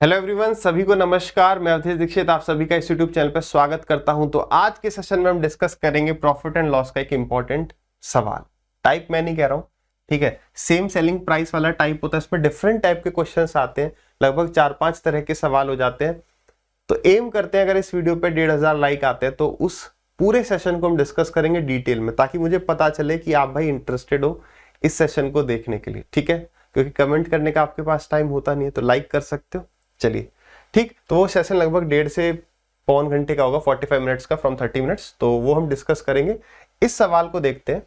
Hello everyone, सभी को नमस्कार। मैं अवधेश दीक्षित आप सभी का इस यूट्यूब चैनल पर स्वागत करता हूं। तो आज के सेशन में हम डिस्कस करेंगे प्रॉफिट एंड लॉस का एक इंपॉर्टेंट सवाल। टाइप मैं नहीं कह रहा हूं, ठीक है। सेम सेलिंग प्राइस वाला टाइप होता है, इसमें डिफरेंट टाइप के क्वेश्चंस आते हैं, लगभग 4-5 तरह के सवाल हो जाते हैं। तो एम करते हैं अगर इस वीडियो पे 1500 लाइक आते हैं तो उस पूरे सेशन को हम डिस्कस करेंगे डिटेल में, ताकि मुझे पता चले कि आप भाई इंटरेस्टेड हो इस सेशन को देखने के लिए, ठीक है। क्योंकि कमेंट करने का आपके पास टाइम होता नहीं है, तो लाइक कर सकते हो। चलिए ठीक, तो वो सेशन लगभग 1.5 से पौन घंटे का होगा, 45 मिनट्स का फ्रॉम 30 मिनट्स। तो वो हम डिस्कस करेंगे। इस सवाल को देखते हैं।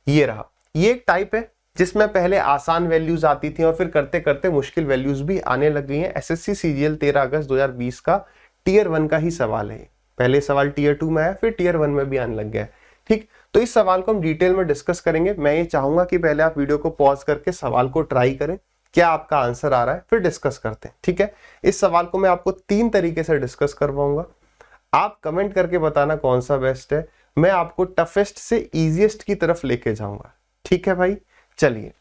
ये रहा, ये एक टाइप है जिसमें पहले आसान वैल्यूज आती थी और फिर करते करते मुश्किल वैल्यूज भी आने लग गई हैं। एसएससी सीजीएल 13 अगस्त 2020 का टीयर 1 का ही सवाल है। पहले सवाल टीयर 2 में आया, फिर टीयर 1 में भी आने लग गया। ठीक, तो इस सवाल को हम डिटेल में डिस्कस करेंगे। मैं ये चाहूंगा कि पहले आप वीडियो को पॉज करके सवाल को ट्राई करें, क्या आपका आंसर आ रहा है, फिर डिस्कस करते हैं, ठीक है। इस सवाल को मैं आपको 3 तरीके से डिस्कस करवाऊंगा। आप कमेंट करके बताना कौन सा बेस्ट है। मैं आपको टफेस्ट से इजीएस्ट की तरफ लेके जाऊंगा, ठीक है भाई। चलिए,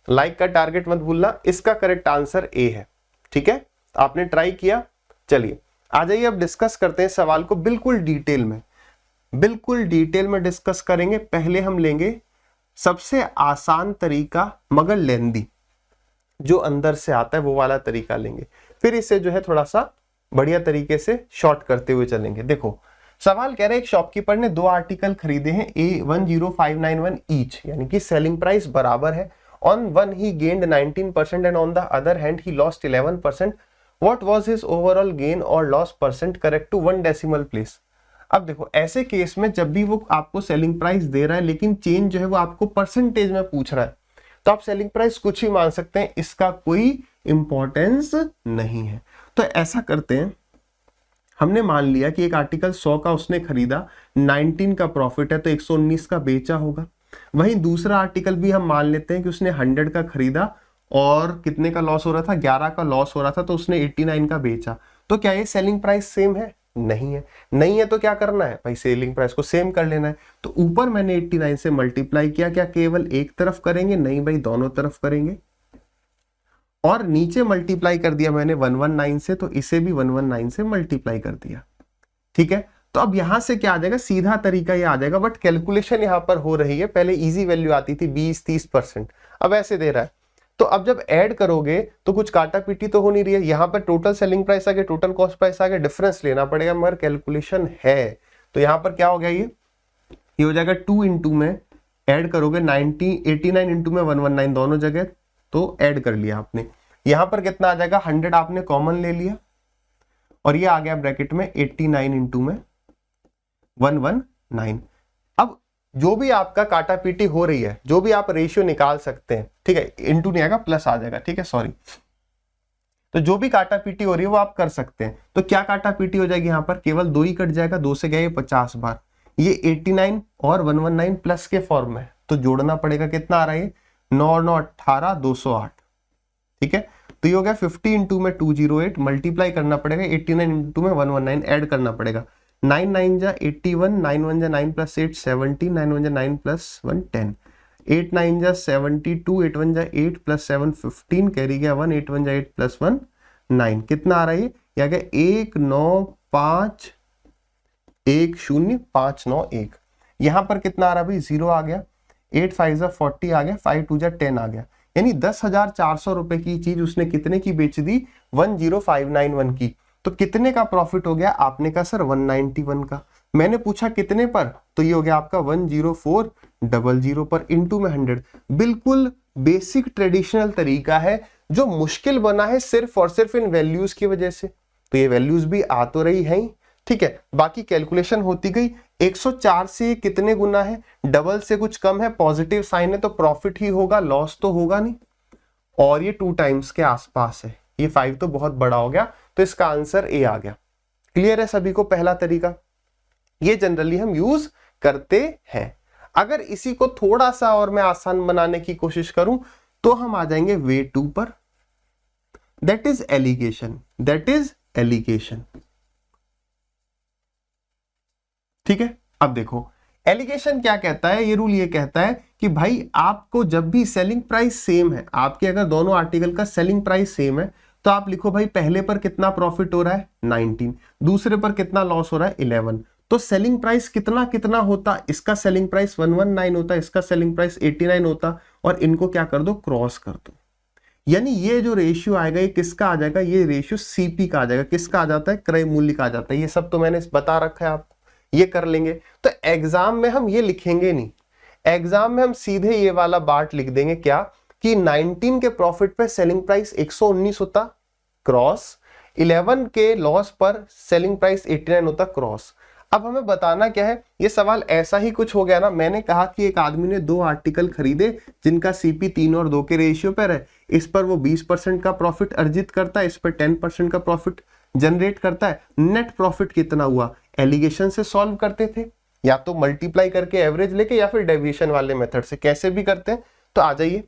लाइक का टारगेट मत भूलना। इसका करेक्ट आंसर ए है, ठीक है। आपने ट्राई किया। चलिए आ जाइए, अब डिस्कस करते हैं सवाल को बिल्कुल डिटेल में डिस्कस करेंगे। पहले हम लेंगे सबसे आसान तरीका मगर लेंदी, जो अंदर से आता है वो वाला तरीका लेंगे, फिर इसे जो है थोड़ा सा बढ़िया तरीके से शॉर्ट करते हुए चलेंगे। देखो सवाल कह रहे हैं, एक शॉपकीपर ने 2 आर्टिकल खरीदे हैं A10591 ईच, यानी कि सेलिंग प्राइस बराबर है। On one he gained 19% and on the other hand he lost 11%। What was his overall gain और loss percent correct to 1 decimal place. अब देखो, ऐसे केस में जब भी वो आपको सेलिंग प्राइस दे रहा है लेकिन चेंज जो है वो आपको परसेंटेज में पूछ रहा है, तो आप सेलिंग प्राइस कुछ ही मान सकते हैं, इसका कोई इंपॉर्टेंस नहीं है। तो ऐसा करते हैं, हमने मान लिया कि एक आर्टिकल 100 का उसने खरीदा, 19 का प्रॉफिट है तो 119 का बेचा होगा। वहीं दूसरा आर्टिकल भी हम मान लेते हैं कि उसने 100 का खरीदा और कितने का लॉस हो रहा था, 11 का लॉस हो रहा था, तो उसने 89 का बेचा। तो क्या ये सेलिंग प्राइस सेम है? नहीं है। नहीं है तो क्या करना है भाई, सेलिंग प्राइस को सेम कर लेना है। तो ऊपर मैंने 89 से मल्टीप्लाई किया, क्या केवल एक तरफ करेंगे? नहीं भाई, दोनों तरफ करेंगे। और नीचे मल्टीप्लाई कर दिया मैंने 119 से, तो इसे भी 119 से मल्टीप्लाई कर दिया, ठीक है। तो अब यहां से क्या आ जाएगा, सीधा तरीका ये आ जाएगा, बट कैलकुलेशन यहां पर हो रही है। पहले इजी वैल्यू आती थी 20-30%, अब ऐसे दे रहा है। तो अब जब ऐड करोगे तो कुछ काटा पीटी तो हो नहीं रही है। यहाँ पर टोटल सेलिंग प्राइस आ गया, टोटल कॉस्ट प्राइस आ गया, डिफरेंस लेना पड़ेगा, मगर कैलकुलेशन है। तो यहाँ पर क्या हो गया, ये हो जाएगा 2 इंटू में ऐड करोगे 89 इंटू में 119 दोनों जगह, तो ऐड कर लिया आपने। यहाँ पर कितना आ जाएगा, 100 आपने कॉमन ले लिया और ये आ गया ब्रैकेट में 89 इंटू में 119। अब जो भी आपका काटा पीटी हो रही है, जो भी आप रेशियो निकाल सकते हैं, ठीक है, इंटू नहीं आएगा प्लस आ जाएगा, ठीक है, सॉरी। तो जो भी काटा पीटी हो रही है वो आप कर सकते हैं। तो क्या काटा पीटी हो जाएगी, यहां पर केवल 2 ही कट जाएगा, 2 से गया ये 50 बार, ये 89 और 119 प्लस के फॉर्म में, तो जोड़ना पड़ेगा। कितना आ रहा है, 9 और 9 18, 208, ठीक है। तो ये हो गया 50 इंटू में 208, मल्टीप्लाई करना पड़ेगा 89 इंटू में 119, ऐड करना पड़ेगा। 9 9 जा 81, 9 1 जा 9 प्लस 8 17, 9 1 जा 9 प्लस 1 10, 8 9 जा 72, 8 1 जा 8 प्लस 7 15, कैरी गया 1, 8 1 जा 8 प्लस 1 9। कितना आ रहा है, ये आ गया 19510591। यहां पर कितना आ रहा है भाई, 0 आ गया, 8 5 जा 40 आ गया, 5 2 जा 10 आ गया। यानी 10,400 रुपए की चीज उसने कितने की बेच दी, 10591 की। तो कितने का प्रॉफिट हो गया, आपने कहा सर 191 का। मैंने पूछा कितने पर, तो ये हो गया आपका 10400 पर, इंटू में 100। बिल्कुल बेसिक ट्रेडिशनल तरीका है, जो मुश्किल बना है सिर्फ और सिर्फ इन वैल्यूज की वजह से। तो ये वैल्यूज भी आ तो रही है, ठीक है, बाकी कैलकुलेशन होती गई। 104 से कितने गुना है, डबल से कुछ कम है, पॉजिटिव साइन है तो प्रॉफिट ही होगा, लॉस तो होगा नहीं। और ये 2 टाइम्स के आसपास है, ये 5 तो बहुत बड़ा हो गया, तो इसका आंसर ए आ गया। क्लियर है सभी को पहला तरीका, ये जनरली हम यूज करते हैं। अगर इसी को थोड़ा सा और मैं आसान बनाने की कोशिश करूं तो हम आ जाएंगे वे 2 पर, दैट इज एलिगेशन। ठीक है, अब देखो एलिगेशन क्या कहता है, ये रूल ये कहता है कि भाई आपको जब भी सेलिंग प्राइस सेम है, आपके अगर दोनों आर्टिकल का सेलिंग प्राइस सेम है, तो आप लिखो भाई पहले पर कितना प्रॉफिट हो रहा है 19, दूसरे पर कितना लॉस हो रहा है 11। तो सेलिंग प्राइस कितना कितना होता, इसका सेलिंग प्राइस 119 होता, इसका सेलिंग प्राइस 89 होता, और इनको क्या कर दो क्रॉस कर दो। यानी ये जो रेशियो आएगा ये किसका आ जाएगा, ये रेशियो सीपी का आ जाएगा। किसका आ जाता है, क्रय मूल्य का आ जाता है। ये सब तो मैंने बता रखा है आपको, ये कर लेंगे। तो एग्जाम में हम ये लिखेंगे नहीं, एग्जाम में हम सीधे ये वाला बात लिख देंगे क्या कि 19 के प्रॉफिट पे सेलिंग प्राइस 119 होता क्रॉस, 11 के लॉस पर सेलिंग प्राइस 89 होता क्रॉस। अब हमें बताना क्या है, ये सवाल ऐसा ही कुछ हो गया ना। मैंने कहा कि एक आदमी ने 2 आर्टिकल खरीदे जिनका सीपी 3 और 2 के रेशियो पर है, इस पर वो 20% का प्रॉफिट अर्जित करता है, इस पर 10% का प्रॉफिट जनरेट करता है। नेट प्रॉफिट कितना हुआ, एलिगेशन से सॉल्व करते थे, या तो मल्टीप्लाई करके एवरेज लेके, या फिर डेविएशन वाले मेथड से, कैसे भी करते हैं। तो आ जाइए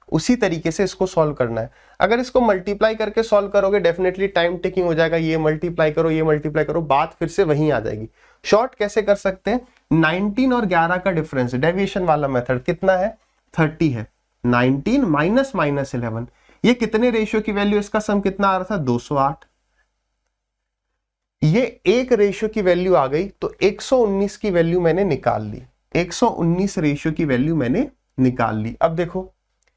उसी तरीके से इसको सॉल्व करना है। अगर इसको मल्टीप्लाई करके सॉल्व करोगे डेफिनेटली टाइम टेकिंग हो जाएगा, ये मल्टीप्लाई करो ये मल्टीप्लाई करो, बात फिर से वहीं आ जाएगी। शॉर्ट कैसे कर सकते हैं, 19 और 11 का डिफरेंस, डेविएशन वाला मेथड कितना है 30 है, 19 माइनस माइनस 11, ये कितने रेशियो की वैल्यू, इसका सम कितना आ रहा था 208, ये एक रेशियो की वैल्यू आ गई, तो 119 की वैल्यू मैंने निकाल ली, 119 रेशियो की वैल्यू मैंने निकाल ली। अब देखो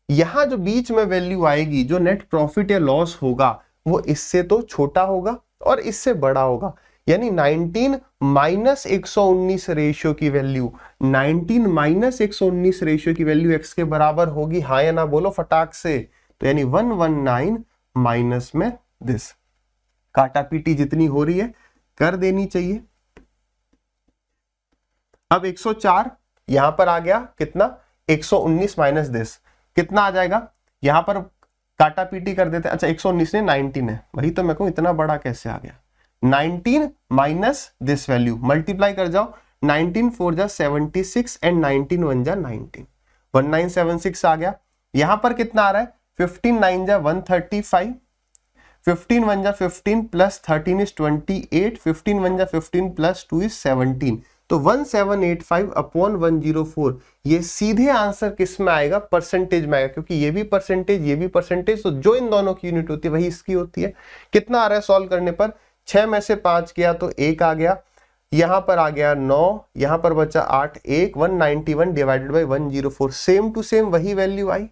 यहां जो बीच में वैल्यू आएगी, जो नेट प्रॉफिट या लॉस होगा, वो इससे तो छोटा होगा और इससे बड़ा होगा। यानी 19 माइनस 119 रेशियो की वैल्यू, 19 माइनस 119 रेशियो की वैल्यू x के बराबर होगी, हाँ या ना बोलो फटाक से। तो यानी 119 माइनस में दिस, काटा पीटी जितनी हो रही है कर देनी चाहिए। अब 104 यहां पर आ गया, कितना 119 माइनस दिस, कितना आ जाएगा, यहां पर काटा पीटी कर देते हैं। अच्छा 119 ने 19 है, वही तो मैं कहूं इतना बड़ा कैसे आ गया। 19 माइनस दिस वैल्यू, मल्टीप्लाई कर जाओ, 19 4 जा 76 एंड 19 1 जा 19, 1976 आ गया। यहां पर कितना आ रहा है 15 9 जा 135, 15 1 जा 15 प्लस 13 इज 28, 15 1 जा 15 प्लस 2 इज 17, तो 1785 अपॉन 104। ये सीधे आंसर किस में आएगा, परसेंटेज में आएगा, क्योंकि ये भी परसेंटेज ये भी परसेंटेज, तो जो इन दोनों की यूनिट होती है वही इसकी होती है। कितना आ रहा है सॉल्व करने पर, 6 में से 5 गया तो 1 आ गया, यहां पर आ गया 9, यहां पर बचा 8, 191 divided by 104, same to same वही वैल्यू आई।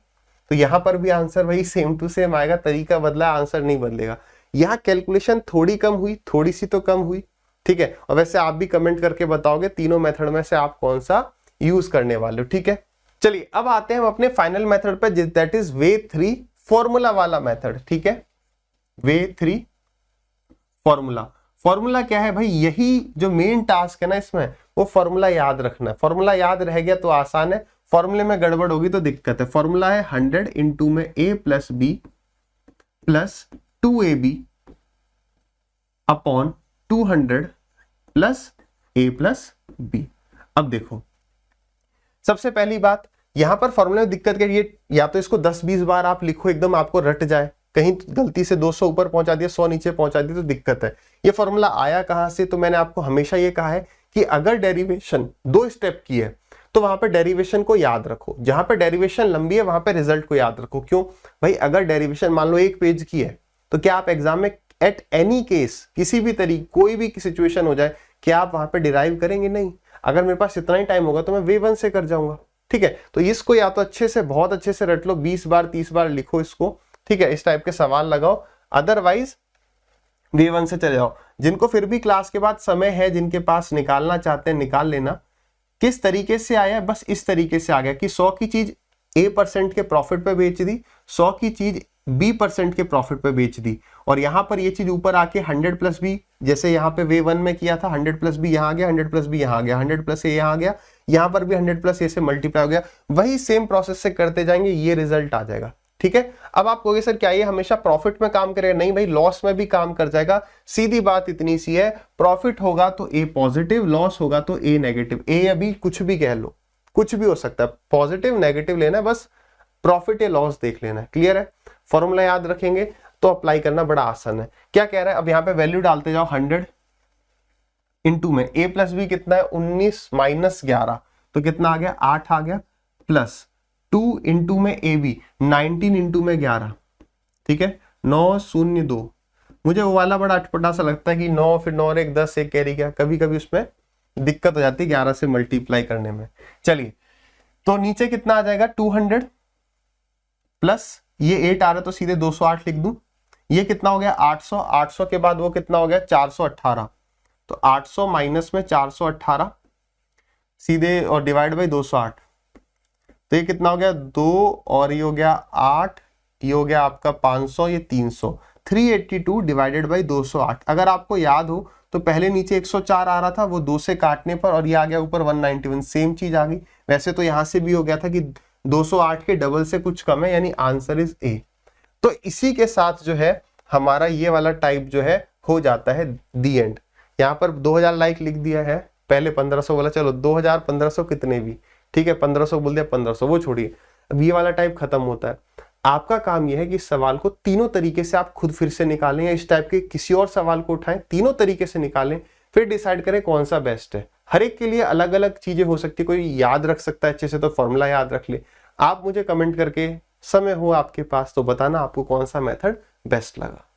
तो यहां पर भी आंसर वही सेम टू सेम आएगा, तरीका बदला आंसर नहीं बदलेगा। यहाँ कैलकुलेशन थोड़ी कम हुई, थोड़ी सी तो कम हुई, ठीक है। और वैसे आप भी कमेंट करके बताओगे तीनों मेथड में से आप कौन सा यूज करने वाले हो, ठीक है। चलिए अब आते हैं हम अपने फाइनल मेथड पर, दैट इज वे 3 फॉर्मूला वाला मेथड, ठीक है। वे 3 फॉर्मूला, फॉर्मूला क्या है भाई, यही जो मेन टास्क है ना इसमें, वो फॉर्मूला याद रखना है। फॉर्मूला याद रह गया तो आसान है, फॉर्मूले में गड़बड़ होगी तो दिक्कत है। फॉर्मूला है 100 इंटू में a plus B plus 2ab upon 200 plus a plus B. अब देखो सबसे पहली बात, यहां पर फॉर्मूले में दिक्कत क्या है, या तो इसको 10-20 बार आप लिखो एकदम आपको रट जाए, कहीं गलती से 200 ऊपर पहुंचा दिया 100 नीचे पहुंचा दिया तो दिक्कत है। ये फॉर्मूला आया कहां से, तो मैंने आपको हमेशा ये कहा है कि अगर डेरिवेशन 2 स्टेप की है तो वहां पे डेरिवेशन को याद रखो, जहां पे डेरिवेशन लंबी है वहां पे रिजल्ट को याद रखो। क्यों भाई, अगर डेरिवेशन मान लो 1 पेज की है तो क्या आप एग्जाम में एट एनी केस किसी भी तरीके कोई भी सिचुएशन हो जाए क्या आप वहां पे डिराइव करेंगे, नहीं। अगर मेरे पास इतना ही टाइम होगा तो मैं वे 1 से कर जाऊंगा, ठीक है। तो इसको या तो अच्छे से बहुत अच्छे से रट लो, 20 बार 30 बार लिखो इसको, ठीक है, इस टाइप के सवाल लगाओ, अदरवाइज वे 1 से चले जाओ। जिनको फिर भी क्लास के बाद समय है, जिनके पास निकालना चाहते हैं निकाल लेना। किस तरीके से आया है, बस इस तरीके से आ गया कि 100 की चीज A% के प्रॉफिट पे बेच दी, 100 की चीज B% के प्रॉफिट पे बेच दी, और यहां पर ये चीज ऊपर आके 100 प्लस बी, जैसे यहाँ पे वे 1 में किया था 100 प्लस बी यहाँ आ गया, 100 प्लस बी यहाँ आ गया, 100 प्लस ए यहाँ आ गया, यहाँ पर भी 100 प्लस ए से मल्टीप्लाई हो गया, वही सेम प्रोसेस से करते जाएंगे, ये रिजल्ट आ जाएगा, ठीक है। अब आप कहोगे सर क्या ये हमेशा प्रॉफिट में काम करेगा, नहीं भाई, लॉस में भी काम कर जाएगा। सीधी बात इतनी सी है, प्रॉफिट होगा तो ए पॉजिटिव, लॉस होगा तो ए नेगेटिव, ए अभी कुछ भी कह लो, कुछ भी हो सकता है, पॉजिटिव नेगेटिव लेना है, बस प्रॉफिट या लॉस देख लेना है, क्लियर है। फॉर्मूला याद रखेंगे तो अप्लाई करना बड़ा आसान है। क्या कह रहा है, अब यहाँ पे वैल्यू डालते जाओ, 100 इंटू में a प्लस बी कितना है 19 माइनस 11, तो कितना आ गया 8 आ गया, प्लस 2 इंटू में ए बी 19 इंटू में 11, ठीक है, 902। मुझे वो वाला बड़ा अटपटा सा लगता है कि 9 फिर 9 और 1 10 एक कैरी क्या, कभी कभी उसमें दिक्कत हो जाती है 11 से मल्टीप्लाई करने में। चलिए तो नीचे कितना आ जाएगा 200 प्लस ये 8 आ रहा है तो सीधे 208 लिख दूं। ये कितना हो गया 800, 800 के बाद वो कितना हो गया 418, तो 800 माइनस में 418 सीधे और डिवाइड बाई 208, तो ये कितना हो गया 2 और ये हो गया 8, ये हो गया आपका 500, ये 300, 382 डिवाइडेड बाई 208। अगर आपको याद हो तो पहले नीचे 104 आ रहा था, वो 2 से काटने पर और ये आ गया ऊपर 191, सेम चीज आ गई। वैसे तो यहां से भी हो गया था कि 208 के डबल से कुछ कम है, यानी आंसर इज ए। तो इसी के साथ जो है हमारा ये वाला टाइप जो है हो जाता है दी एंड। यहाँ पर 2000 लाइक लिख दिया है, पहले 1500 बोला, चलो 2000 1500 कितने भी ठीक है, 1500 बोल दिया, 1500 वो छोड़िए, अब ये वाला टाइप खत्म होता है। आपका काम यह है कि सवाल को तीनों तरीके से आप खुद फिर से निकालें या इस टाइप के किसी और सवाल को उठाएं, तीनों तरीके से निकालें, फिर डिसाइड करें कौन सा बेस्ट है। हर एक के लिए अलग अलग चीजें हो सकती है, कोई याद रख सकता है अच्छे से तो फॉर्मूला याद रख ले। आप मुझे कमेंट करके समय हो आपके पास तो बताना आपको कौन सा मेथड बेस्ट लगा।